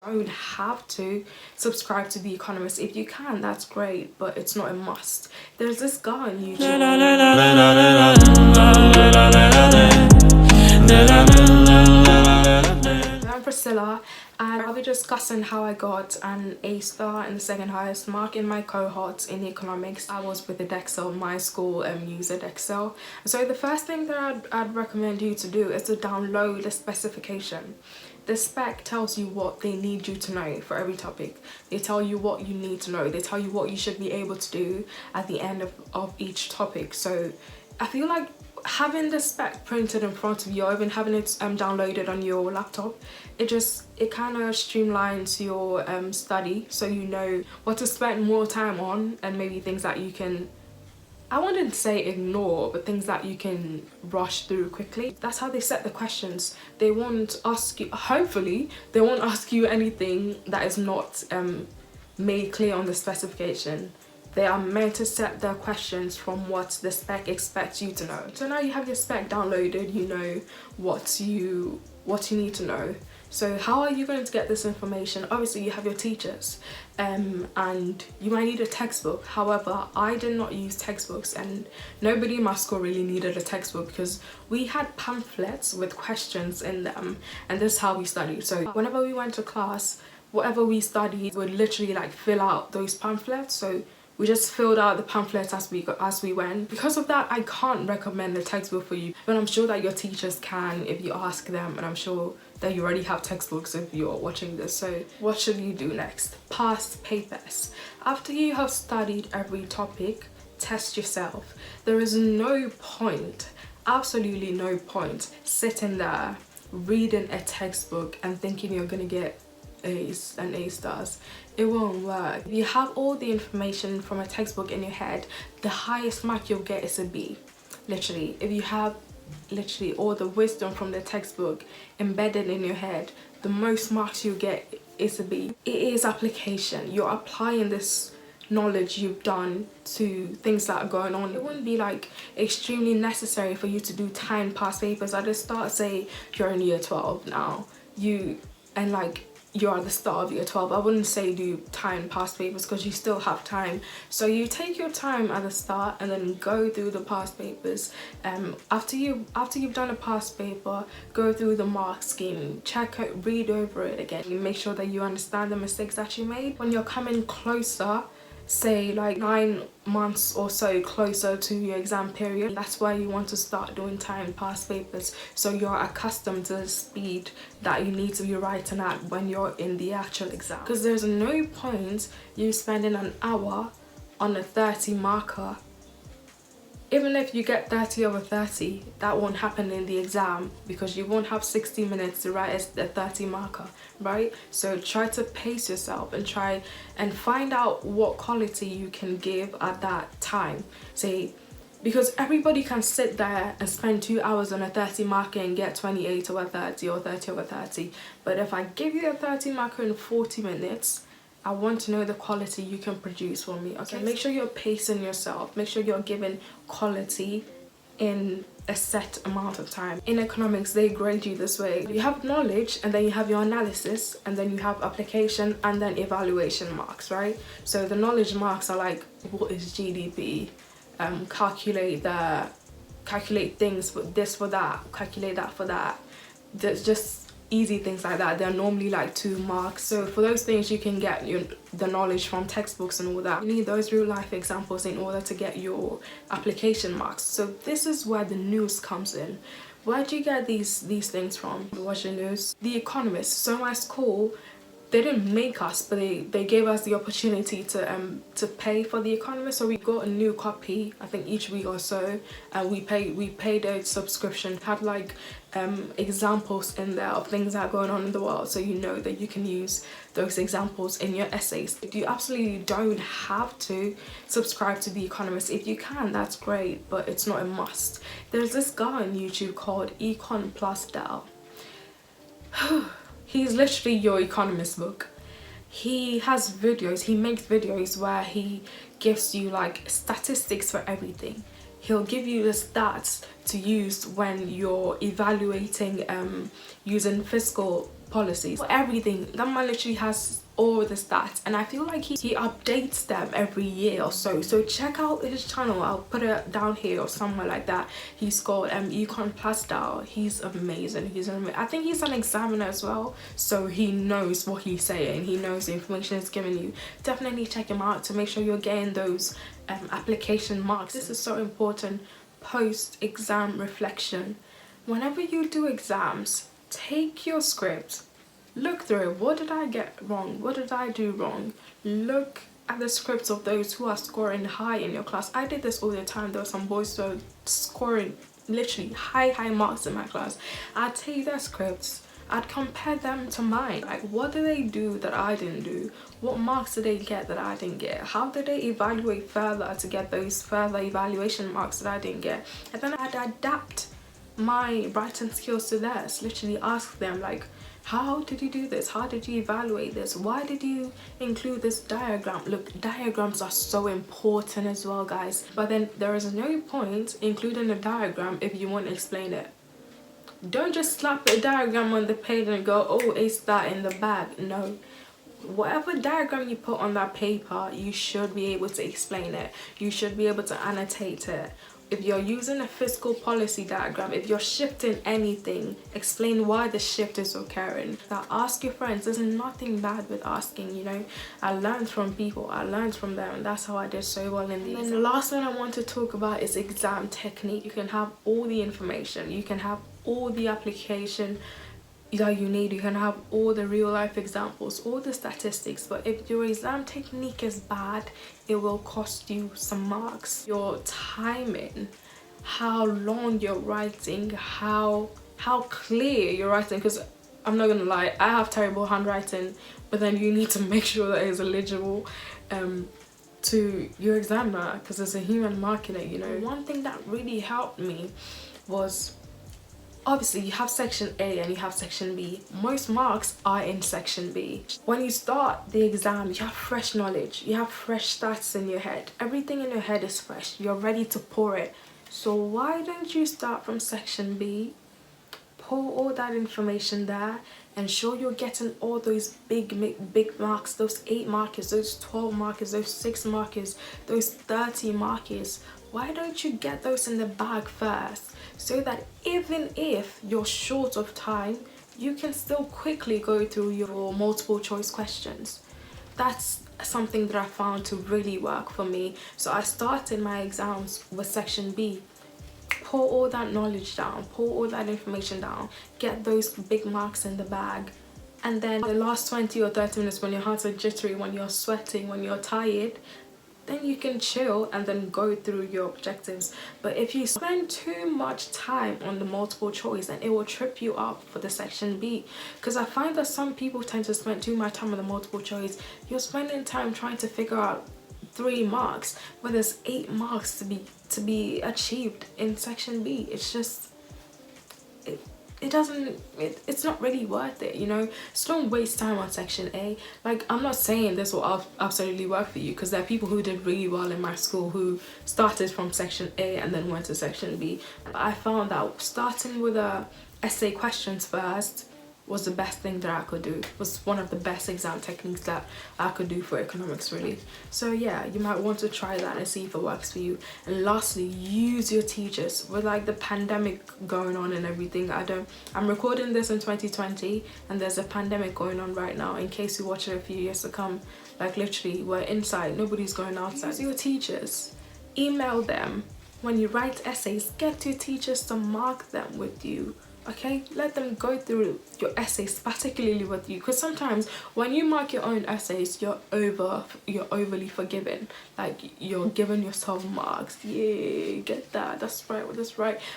don't have to subscribe to The Economist. If you can, that's great, but it's not a must. There's this guy on YouTube. I'm Priscilla, and I'll be discussing how I got an A star and the second highest mark in my cohort in economics. I was with Edexcel. My school used Edexcel. So the first thing that I'd recommend you to do is to download the specification. The spec tells you what they need you to know for every topic. They tell you what you need to know. They tell you what you should be able to do at the end of each topic. So I feel like having the spec printed in front of you, or even having it downloaded on your laptop, it kind of streamlines your study, so you know what to spend more time on, and maybe things that you can, I wouldn't say ignore, but things that you can rush through quickly. That's how they set the questions. They won't ask you, hopefully they won't ask you anything that is not made clear on the specification. They are meant to set their questions from what the spec expects you to know. So now you have your spec downloaded, you know what you need to know. So how are you going to get this information? Obviously you have your teachers, and you might need a textbook. However, I did not use textbooks, and nobody in my school really needed a textbook because we had pamphlets with questions in them, and this is how we studied. So whenever we went to class, whatever we studied, we would literally like fill out those pamphlets. So we just filled out the pamphlets as we went. Because of that, I can't recommend a textbook for you, but I'm sure that your teachers can if you ask them, and I'm sure that you already have textbooks if you're watching this. So what should you do next? Past papers. After you have studied every topic, test yourself. There is no point, absolutely no point, sitting there reading a textbook and thinking you're gonna get A's and A stars. It won't work. If you have all the information from a textbook in your head, the highest mark you'll get is a B. Literally, if you have literally all the wisdom from the textbook embedded in your head, the most marks you get is a B. It is application. You're applying this knowledge you've done to things that are going on. It wouldn't be like extremely necessary for you to do timed past papers at the start. Say you're in year 12 now, you're at the start of year 12. I wouldn't say do timed past papers because you still have time. So you take your time at the start and then go through the past papers. After you've done a past paper, go through the mark scheme, check it, read over it again. You make sure that you understand the mistakes that you made. When you're coming closer, say like 9 months or so closer to your exam period, that's where you want to start doing timed past papers, so you're accustomed to the speed that you need to be writing at when you're in the actual exam. Because there's no point you spending an hour on a 30 marker. Even if you get 30 over 30, that won't happen in the exam because you won't have 60 minutes to write a 30 marker, right? So try to pace yourself and try and find out what quality you can give at that time. Say, because everybody can sit there and spend 2 hours on a 30 marker and get 28 over 30 or 30 over 30. But if I give you a 30 marker in 40 minutes, I want to know the quality you can produce for me. Okay, make sure you're pacing yourself. Make sure you're giving quality in a set amount of time. In economics, they grade you this way. You have knowledge, and then you have your analysis, and then you have application, and then evaluation marks, right? So the knowledge marks are like, what is GDP? Calculate things for this, for that, calculate that for that. There's just easy things like that. They're normally like 2 marks. So for those things you can get the knowledge from textbooks and all that. You need those real life examples in order to get your application marks. So this is where the news comes in. Where do you get these things from? Watch the news. The Economist. So my school, they didn't make us, but they gave us the opportunity to pay for The Economist. So we got a new copy, I think each week or so, and we paid a subscription. It had like examples in there of things that are going on in the world, so you know that you can use those examples in your essays. You absolutely don't have to subscribe to The Economist. If you can, that's great, but it's not a must. There's this guy on YouTube called Econ Plus Dell. He's literally your economist book. He has videos, he makes videos where he gives you like statistics for everything. He'll give you the stats to use when you're evaluating using fiscal policies, for everything. That man literally has all the stats, and I feel like he updates them every year or so. So check out his channel. I'll put it down here or somewhere like that. He's called Econ Plus Style. He's amazing. I think he's an examiner as well, so he knows what he's saying. He knows the information he's giving you. Definitely check him out to make sure you're getting those application marks. This is so important. Post-exam reflection. Whenever you do exams, take your script, look through it. What did I get wrong? What did I do wrong? Look at the scripts of those who are scoring high in your class. I did this all the time. There were some boys who were scoring literally high marks in my class. I'd take their scripts, I'd compare them to mine. Like, what do they do that I didn't do? What marks did they get that I didn't get? How did they evaluate further to get those further evaluation marks that I didn't get? And then I'd adapt my writing skills to theirs. Literally ask them, like, how did you do this? How did you evaluate this? Why did you include this diagram? Look, diagrams are so important as well, guys. But then there is no point including a diagram if you won't explain it. Don't just slap a diagram on the page and go, oh, it's that in the bag. No. Whatever diagram you put on that paper, you should be able to explain it. You should be able to annotate it. If you're using a fiscal policy diagram, if you're shifting anything, explain why the shift is occurring. Now, ask your friends. There's nothing bad with asking, you know. I learned from people. I learned from them, and that's how I did so well in these. And then the last one I want to talk about is exam technique. You can have all the information. You can have all the application that you need. You can have all the real life examples, all the statistics, but if your exam technique is bad, it will cost you some marks. Your timing, how long you're writing, how clear you're writing, because I'm not gonna lie, I have terrible handwriting, but then you need to make sure that it's legible to your examiner, because there's a human mark in it, you know. One thing that really helped me was, obviously you have section A and you have section B. Most marks are in section B. When you start the exam, you have fresh knowledge, you have fresh stats in your head. Everything in your head is fresh. You're ready to pour it. So why don't you start from section B, pour all that information there, ensure you're getting all those big marks, those 8 markers, those 12 markers, those 6 markers, those 30 markers. Why don't you get those in the bag first, so that even if you're short of time, you can still quickly go through your multiple choice questions. That's something that I found to really work for me. So I started my exams with section B. Pour all that knowledge down, pour all that information down, get those big marks in the bag, and then the last 20 or 30 minutes when your hearts are jittery, when you're sweating, when you're tired, then you can chill and then go through your objectives. But if you spend too much time on the multiple choice, then it will trip you up for the section B. Because I find that some people tend to spend too much time on the multiple choice. You're spending time trying to figure out 3 marks, but there's 8 marks to be achieved in section B. It's just, it's not really worth it, you know. So don't waste time on section A. Like, I'm not saying this will absolutely work for you, because there are people who did really well in my school who started from section A and then went to section B. But I found that starting with essay questions first was the best thing that I could do. It was one of the best exam techniques that I could do for economics, really. So yeah, you might want to try that and see if it works for you. And lastly, use your teachers. With like the pandemic going on and everything, I'm recording this in 2020 and there's a pandemic going on right now. In case you watch it a few years to come, like literally we're inside, nobody's going outside. Use your teachers, email them. When you write essays, get your teachers to mark them with you. Okay, let them go through your essays, particularly with you, because sometimes when you mark your own essays, you're overly forgiving. Like, you're giving yourself marks. Yeah, get that, that's right,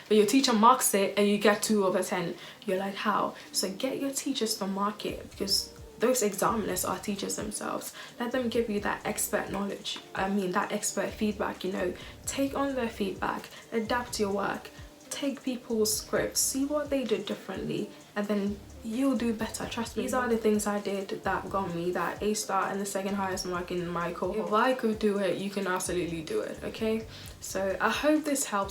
but your teacher marks it and you get 2 over 10. You're like, how? So get your teachers to mark it, because those examiners are teachers themselves. Let them give you that expert knowledge, that expert feedback, you know. Take on their feedback, adapt your work, take people's scripts, see what they did differently, and then you'll do better. Trust me. These are the things I did that got me that A star and the second highest mark in my cohort. If I could do it, you can absolutely do it, okay? So I hope this helps.